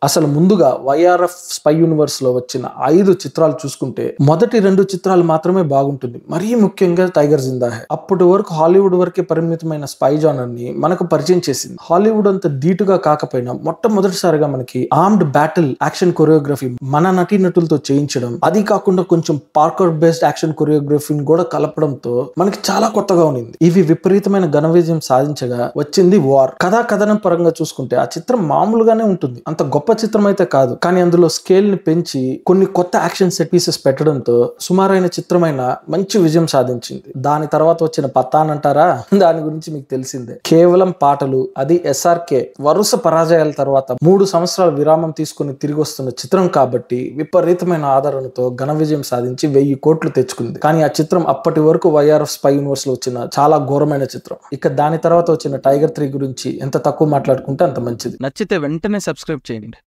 అసలు ముందుగా YRF spy universe లో వచ్చిన 5 చిత్రాలు చూసుకుంటే మొదటి 2 చిత్రాలు మాత్రమే బాగుంటుంది. మరీ ముఖ్యంగా టైగర్ జిందా హై. అప్పటి వరకు హాలీవుడ్ వరకే పరిమితమైన స్పై జానర్ ని మనకు పరిచయం చేసింది. హాలీవుడ్ అంత ధీటుగా కాకపోయినా మొట్టమొదటిసారిగా మనకి ఆర్మ్డ్ బ్యాటిల్ యాక్షన్ కొరియోగ్రఫీ మన నటీనటులతో చేయించడం, అది కాకుండా కొంచెం పార్కర్ బేస్డ్ యాక్షన్ కొరియోగ్రఫీని కూడా కలపడంతో మనకి చాలా కొత్తగా ఉంది. ఇవి విపరీతమైన ఘన విజయం సాధించగా వచ్చింది వార్. కథనం పరంగా చూసుకుంటే ఆ చిత్రం మామూలుగానే ఉంటుంది. అంత గొప్ప చిత్రం అయితే కాదు, కానీ అందులో స్కేల్ ని పెంచి కొన్ని కొత్త యాక్షన్ సెట్ పీసెస్ పెట్టడంతో సుమారైన చిత్రమైన మంచి విజయం సాధించింది. దాని తర్వాత వచ్చిన పత్తాన్ అంటారా, దాని గురించి మీకు తెలిసిందే. కేవలం పాటలు, అది ఎస్ఆర్కే వరుస పరాజయాల తర్వాత 3 సంవత్సరాల విరామం తీసుకుని తిరిగి వస్తున్న చిత్రం కాబట్టి విపరీతమైన ఆదరణతో ఘన విజయం సాధించి 1000 కోట్లు తెచ్చుకుంది. కానీ ఆ చిత్రం అప్పటి వరకు వైఆర్ఎఫ్ స్పై యూనివర్స్ లో వచ్చిన చాలా ఘోరమైన చిత్రం. ఇక దాని తర్వాత వచ్చిన టైగర్ 3 గురించి ఎంత తక్కువ మాట్లాడుకుంటే అంత మంచిది. నచ్చితే వెంటనే సబ్స్క్రైబ్ చేయండి.